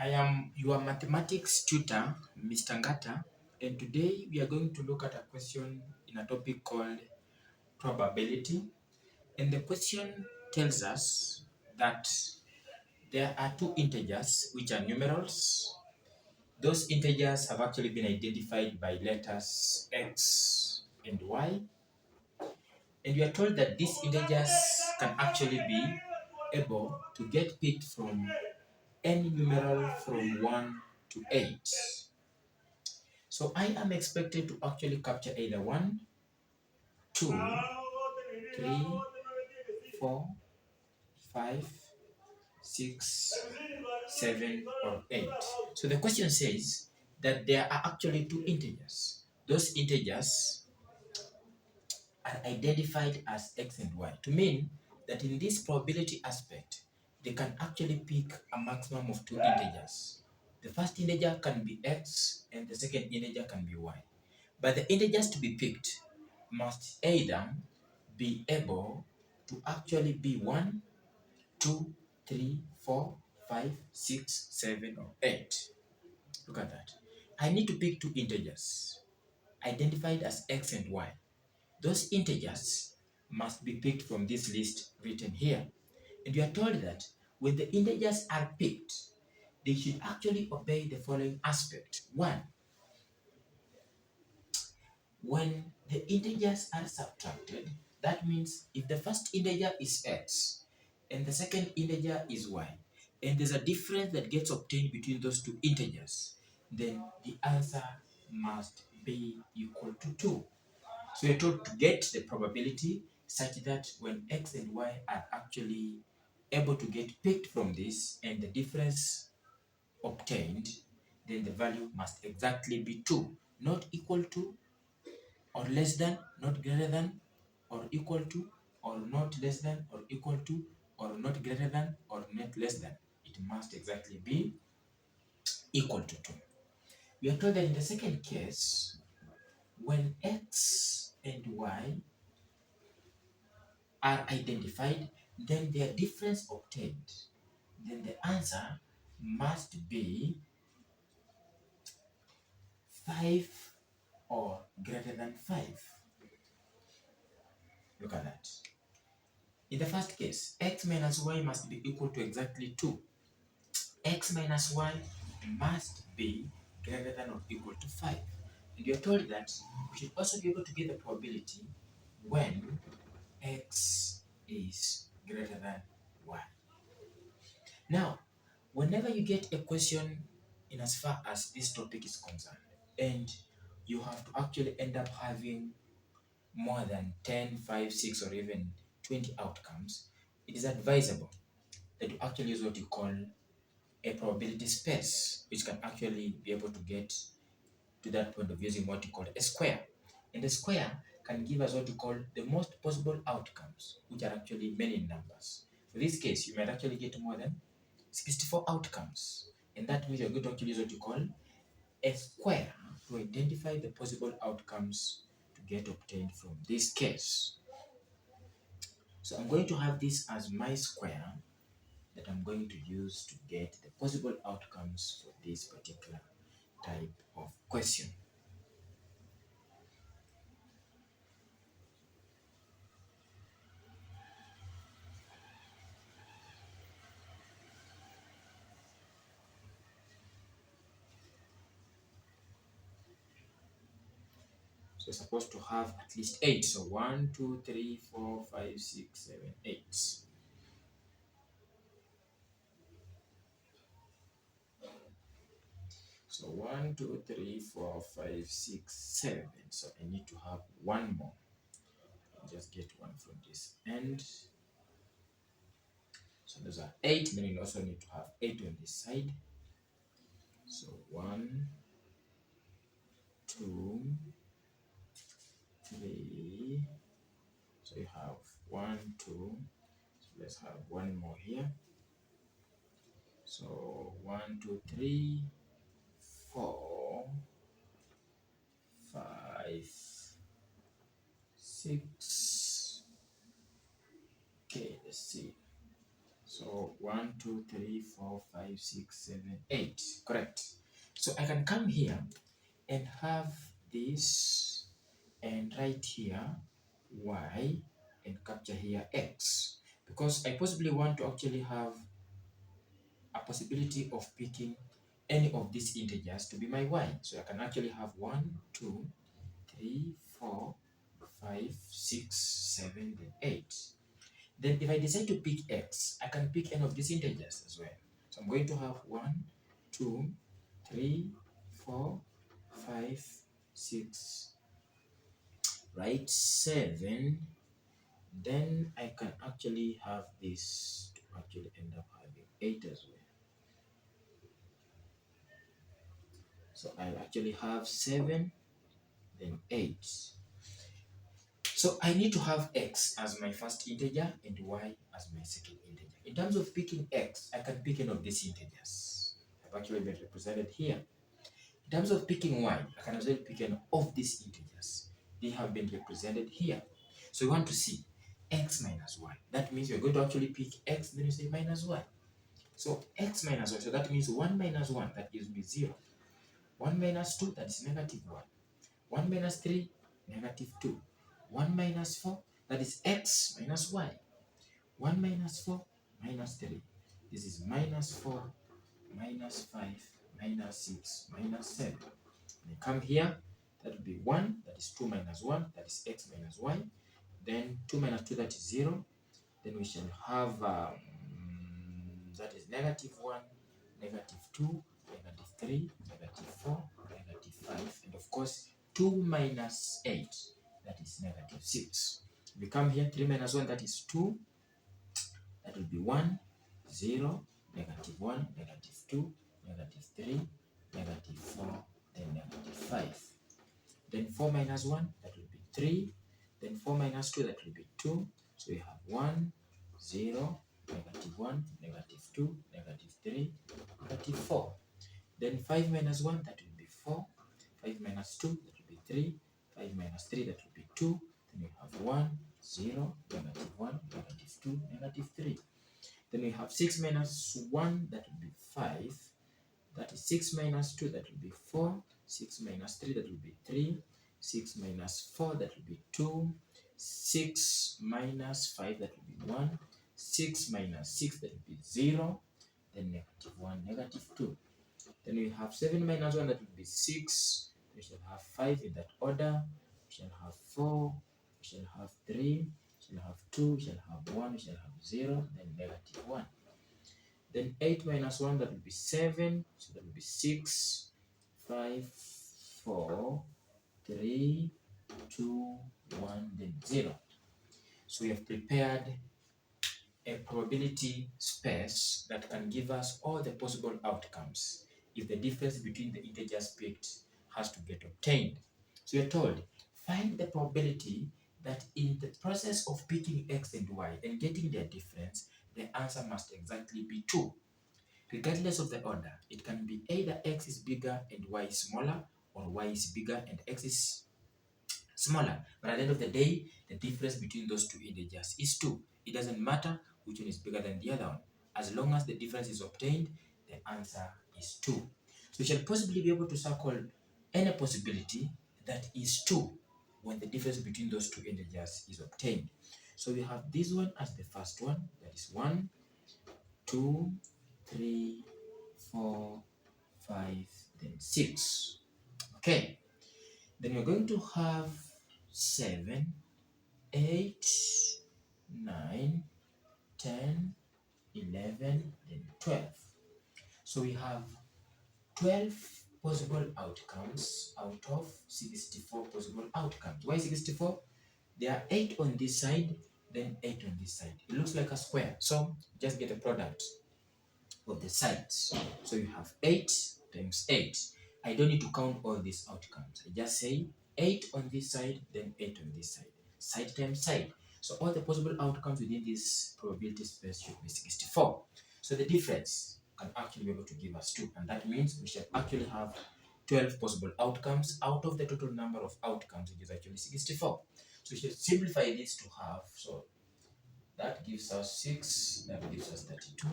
I am your mathematics tutor, Mr. Ngata, and today we are going to look at a question in a topic called probability. And the question tells us that there are two integers which are numerals. Those integers have actually been identified by letters x and y. And we are told that these integers can actually be able to get picked from any numeral from 1 to 8. So I am expected to actually capture either 1, 2, 3, 4, 5, 6, 7, or 8. So the question says that there are actually two integers. Those integers are identified as x and y to mean that in this probability aspect, they can actually pick a maximum of two integers. The first integer can be x and the second integer can be y. But the integers to be picked must either be able to actually be 1, 2, 3, 4, 5, 6, 7, or 8. Look at that. I need to pick two integers identified as x and y. Those integers must be picked from this list written here. And you are told that when the integers are picked, they should actually obey the following aspect. 1, when the integers are subtracted, that means if the first integer is x and the second integer is y, and there's a difference that gets obtained between those two integers, then the answer must be equal to 2. So you're told to get the probability such that when x and y are actually able to get picked from this and the difference obtained, then the value must exactly be 2, not equal to, or less than, not greater than, or equal to, or not less than, or equal to, or not greater than, or not less than. It must exactly be equal to 2. We are told that in the second case, when x and y are identified, then their difference obtained, then the answer must be 5 or greater than 5. Look at that. In the first case, x minus y must be equal to exactly 2. X minus y must be greater than or equal to 5. And you're told that we should also be able to get the probability when x is greater than y. Now, whenever you get a question in as far as this topic is concerned, and you have to actually end up having more than 10, 5, 6, or even 20 outcomes, it is advisable that you actually use what you call a probability space, which can actually be able to get to that point of using what you call a square. And the square can give us what you call the most possible outcomes, which are actually many in numbers. For this case, you might actually get more than 64 outcomes. And that means you're going to actually use what you call a square to identify the possible outcomes to get obtained from this case. So I'm going to have this as my square that I'm going to use to get the possible outcomes for this particular type of question. So you're supposed to have at least 8. So 1, 2, 3, 4, 5, 6, 7, 8. So 1, 2, 3, 4, 5, 6, 7. So I need to have one more. I'll just get one from this end. So those are 8. Then you also need to have 8 on this side. So 1, 2, 3. So you have 1, 2. So let's have one more here. So 1, 2, 3, 4, 5, 6. Okay, let's see. So So 1, 2, 3, 4, 5, 6, 7, 8. Correct. So I can come here and have this and write here y and capture here x, because I possibly want to actually have a possibility of picking any of these integers to be my y. So I can actually have 1, 2, 3, 4, 5, 6, 7, then 8. Then if I decide to pick x, I can pick any of these integers as well. So I'm going to have 1, 2, 3, 4, 5, 6, right, 7. Then I can actually have this to actually end up having 8 as well. So I'll actually have 7, then 8. So I need to have x as my first integer and y as my second integer. In terms of picking x, I can pick any of these integers. I've actually been represented here. In terms of picking y, I can as well pick any of these integers. They have been represented here. So we want to see x minus y. That means you're going to actually pick x, then you say minus y. So x minus y, so that means 1 minus 1, that gives me 0. 1 minus 2, that is negative 1. 1 minus 3, negative 2. 1 minus 4, that is x minus y. 1 minus 4, minus 3. This is minus 4, minus 5, minus 6, minus 7. When I come here, that will be 1, that is 2 minus 1, that is x minus y. Then 2 minus 2, that is 0. Then we shall have, that is negative 1, negative 2, negative 3, negative 4, negative 5, and of course 2 minus 8, that is negative 6. We come here, 3 minus 1, that is 2, that will be 1, 0, negative 1, negative 2, negative 3, negative 4, then negative 5. Then 4 minus 1, that will be 3, then 4 minus 2, that will be 2. So we have 1, 0, negative 1, negative 2, negative 3, negative 4. Then 5 minus 1, that will be 4. 5 minus 2, that will be 3. 5 minus 3, that will be 2. Then we have 1, 0, negative 1, negative 2, negative 3. Then we have 6 minus 1, that will be 5. That is 6 minus 2, that will be 4. 6 minus 3, that will be 3. 6 minus 4, that will be 2. 6 minus 5, that will be 1. 6 minus 6, that will be 0. Then negative 1, negative 2. Then we have 7 minus 1, that will be 6. We shall have 5 in that order. We shall have 4. We shall have 3. We shall have 2. We shall have 1. We shall have 0. Then negative 1. Then 8 minus 1, that will be 7. So that will be 6, 5, 4, 3, 2, 1, then 0. So we have prepared a probability space that can give us all the possible outcomes if the difference between the integers picked has to get obtained. So you're told, find the probability that in the process of picking x and y and getting their difference, the answer must exactly be 2. Regardless of the order, it can be either x is bigger and y is smaller, or y is bigger and x is smaller. But at the end of the day, the difference between those two integers is 2. It doesn't matter which one is bigger than the other one. As long as the difference is obtained, the answer is 2. So we shall possibly be able to circle any possibility that is 2 when the difference between those two integers is obtained. So we have this one as the first one, that is 1, 2, 3, 4, 5, then 6. Okay. Then we're going to have 7, 8, 9, 10, 11, then 12. So we have 12 possible outcomes out of 64 possible outcomes. Why 64? There are 8 on this side, then 8 on this side. It looks like a square. So just get a product of the sides. So you have 8 times 8. I don't need to count all these outcomes. I just say 8 on this side, then 8 on this side. Side times side. So all the possible outcomes within this probability space should be 64. So the difference can actually be able to give us 2. And that means we should actually have 12 possible outcomes out of the total number of outcomes, which is actually 64. So we should simplify this to half. So that gives gives us 6, that gives us 32,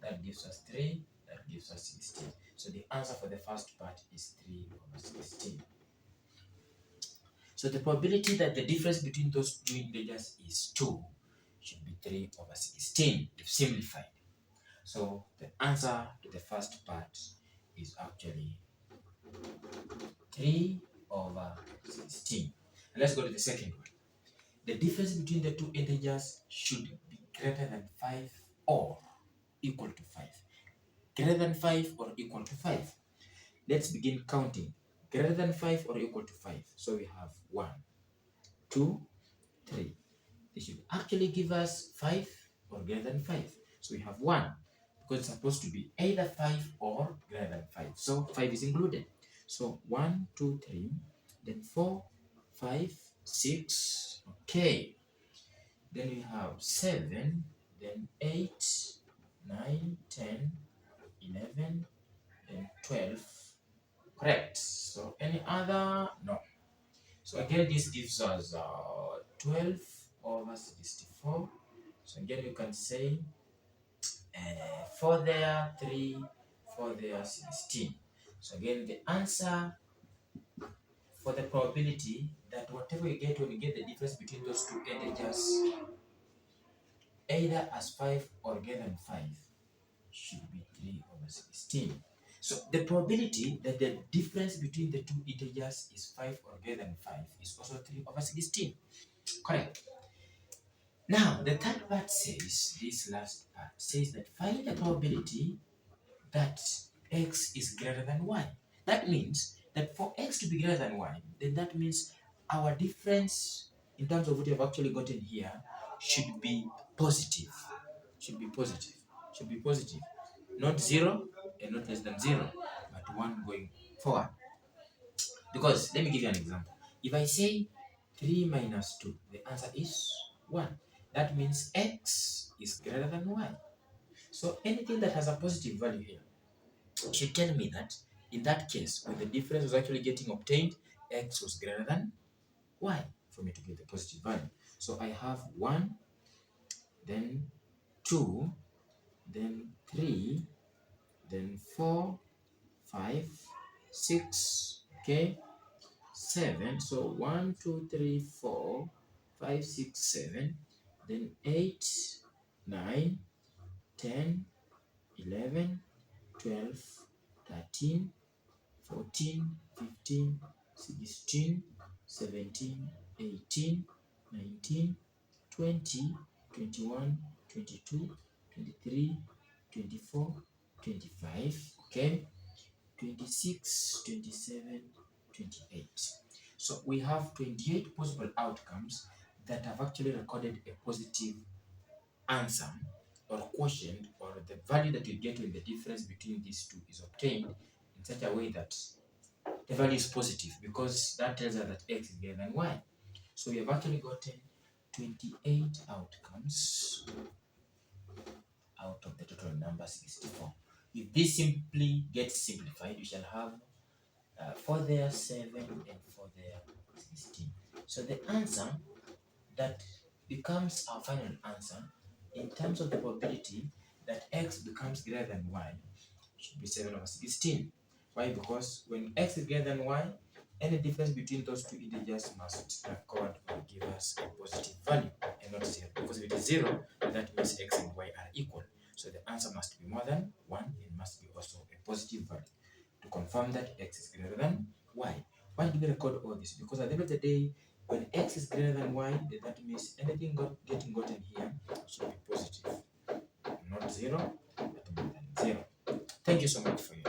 that gives us 3, that gives us 16. So the answer for the first part is 3 over 16. So the probability that the difference between those two integers is 2 should be 3 over 16 if simplified. So the answer to the first part is actually 3 over 16. And let's go to the second one. The difference between the two integers should be greater than 5 or equal to 5. Greater than 5 or equal to 5. Let's begin counting. Greater than 5 or equal to 5. So we have 1, 2, 3. They should actually give us 5 or greater than 5. So we have 1 because it's supposed to be either 5 or greater than 5. So 5 is included. So 1, 2, 3, then 4, 5, 6. Okay. Then we have 7, then 8, 9, 10, 11, then 12. Correct. So any other? No. So again, this gives us 12 over 64. So again, you can say 4 there, 3, 4 there, 16. So again, the answer for the probability that whatever you get when you get the difference between those two integers, either as 5 or greater than 5, should be 3 over 16. So the probability that the difference between the two integers is 5 or greater than 5 is also 3 over 16. Correct. Now, the third part says, this last part says that find the probability that x is greater than y. That means that for x to be greater than y, then that means our difference in terms of what we have actually gotten here should be positive. Should be positive. Should be positive. Not 0 and not less than 0, but 1 going forward. Because, let me give you an example. If I say 3 minus 2, the answer is 1. That means x is greater than y. So anything that has a positive value here should tell me that in that case, when the difference was actually getting obtained, x was greater than y for me to get the positive value. So I have 1, then 2, then 3, then 4, 5, 6, okay, 7. So 1, 2, 3, 4, 5, 6, 7, then 8, 9, 10, 11, 12, 13, 14, 15, 16, 17, 18, 19, 20, 21, 22, 23, 24, 25, okay, 26, 27, 28. So we have 28 possible outcomes that have actually recorded a positive answer or quotient, or the value that you get when the difference between these two is obtained in such a way that the value is positive, because that tells us that x is greater than y. So we have actually gotten 28 outcomes out of the total number 64. If this simply gets simplified, you shall have 4 there, 7, and 4 there, 16. So the answer that becomes our final answer in terms of the probability that x becomes greater than y should be 7 over 16. Why? Because when x is greater than y, any difference between those two integers must record or give us a positive value and not 0. Because if it is 0, that means x and y are equal. So the answer must be more than 1 and must be also a positive value to confirm that x is greater than y. Why do we record all this? Because at the end of the day, when x is greater than y, then that means anything getting gotten here should be positive. Not 0, but more than 0. Thank you so much for your